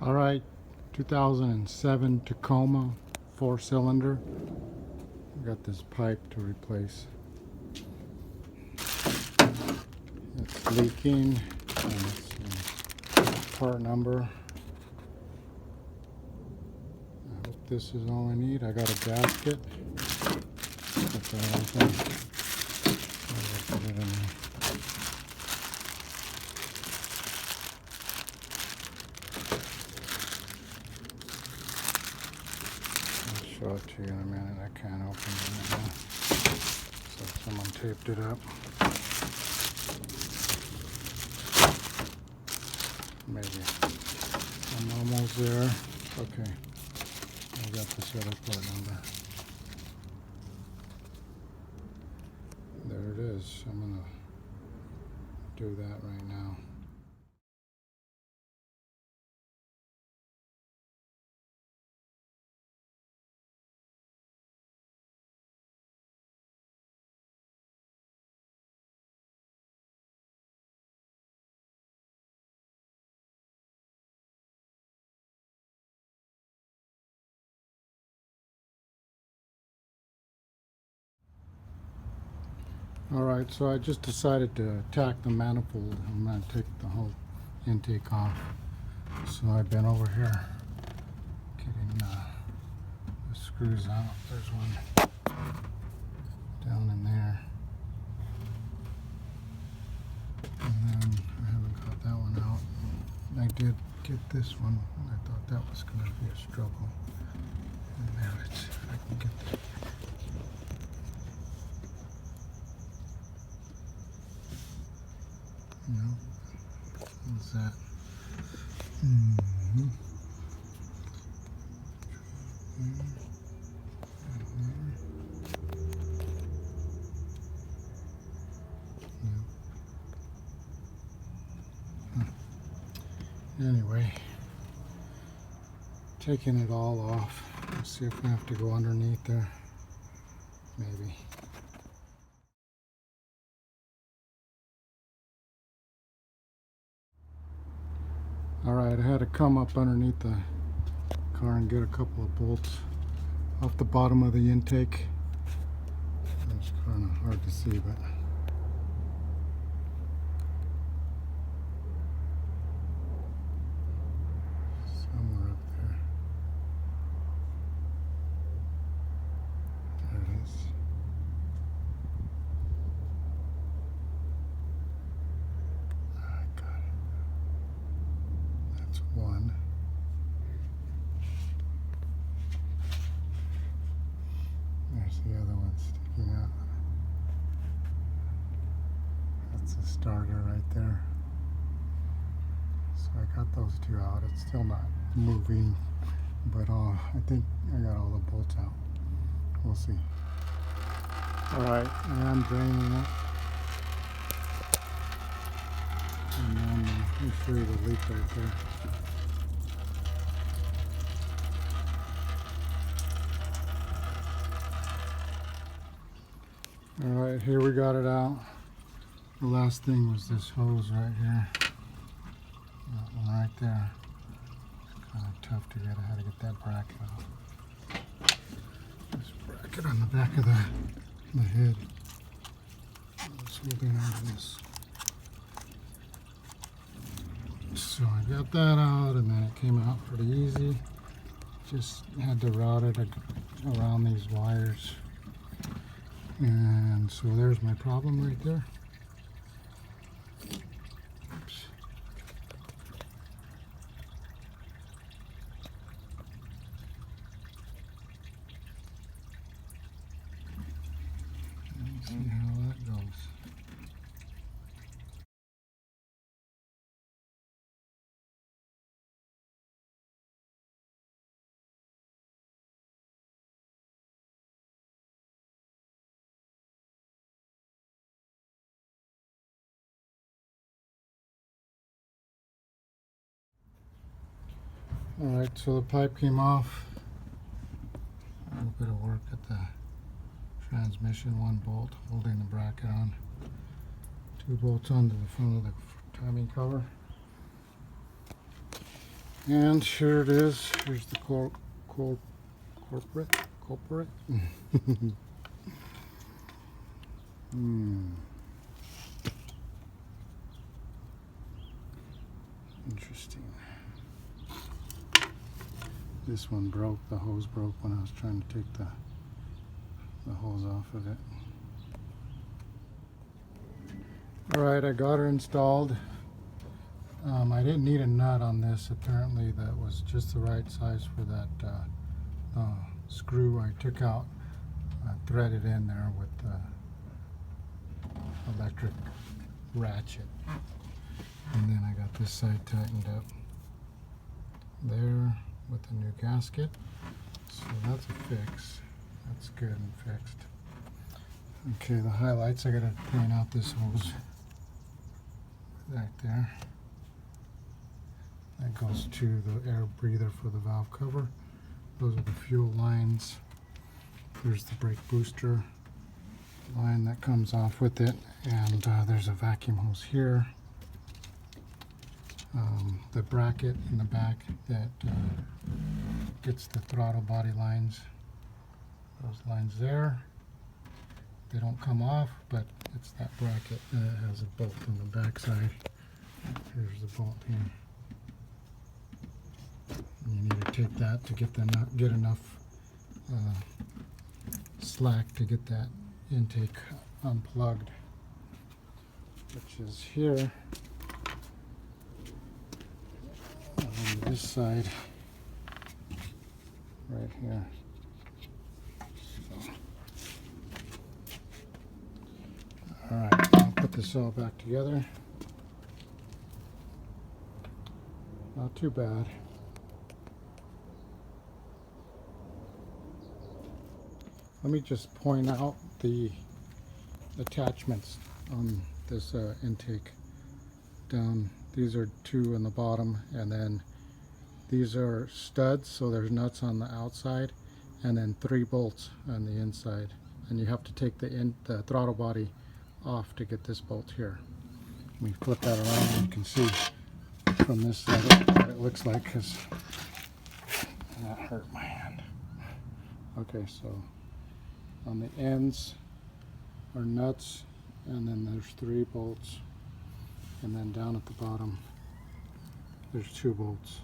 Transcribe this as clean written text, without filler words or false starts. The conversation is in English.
All right, 2007 Tacoma 4-cylinder. Got this pipe to replace. It's leaking. And it's part number. I hope this is all I need. I got a gasket. Put that open. I'll put it in there. Show it to you in a minute. I can't open it right now. So someone taped it up. Maybe. I'm almost there. Okay. I got this other part number. There it is. I'm gonna do that right now. Alright, so I just decided to attack the manifold. I'm going to take the whole intake off. So I've been over here getting the screws out. There's one down in there. And then I haven't got that one out. I did get this one. I thought that was going to be a struggle. And there it's, I can get that. No, what's that? Mm-hmm. Anyway, taking it all off. Let's see if we have to go underneath there. Maybe. Alright, I had to come up underneath the car and get a couple of bolts off the bottom of the intake. It's kind of hard to see, but somewhere up there. There it is. I got it. That's one. There's the other one sticking out. That's the starter right there. So I got those two out. It's still not moving, but I think I got all the bolts out. We'll see. Alright, I am draining it. And then let me show you the leak right there. Alright, here we got it out. The last thing was this hose right here. That one right there. It's kind of tough to get. I had to get that bracket off. This bracket on the back of the head. It's holding onto this. So I got that out, and then it came out pretty easy. Just had to route it around these wires. And so there's my problem right there. Oops. Let's see how that goes. Alright, so the pipe came off. A little bit of work at the transmission, one bolt holding the bracket on. Two bolts onto the front of the timing cover. And here it is. Here's the culprit. Interesting. This one broke. The hose broke when I was trying to take the hose off of it. Alright, I got her installed. I didn't need a nut on this. Apparently that was just the right size for that screw I took out. Threaded in there with the electric ratchet. And then I got this side tightened up there with the new gasket. So that's a fix. That's good and fixed. Okay, the highlights, I gotta point out this hose right there. That goes to the air breather for the valve cover. Those are the fuel lines. There's the brake booster line that comes off with it, and there's a vacuum hose here. The bracket in the back that gets the throttle body lines. Those lines there, they don't come off, but it's that bracket that has a bolt on the back side. Here's the bolt here. And you need to take that to get enough slack to get that intake unplugged, which is here on this side right here. So, all right, I'll put this all back together. Not too bad. Let me just point out the attachments on this intake down. These are two on the bottom, and then these are studs, so there's nuts on the outside, and then 3 bolts on the inside. And you have to take the throttle body off to get this bolt here. Let me flip that around and you can see from this side what it looks like, because that hurt my hand. Okay, so on the ends are nuts, and then there's 3 bolts, and then down at the bottom there's 2 bolts.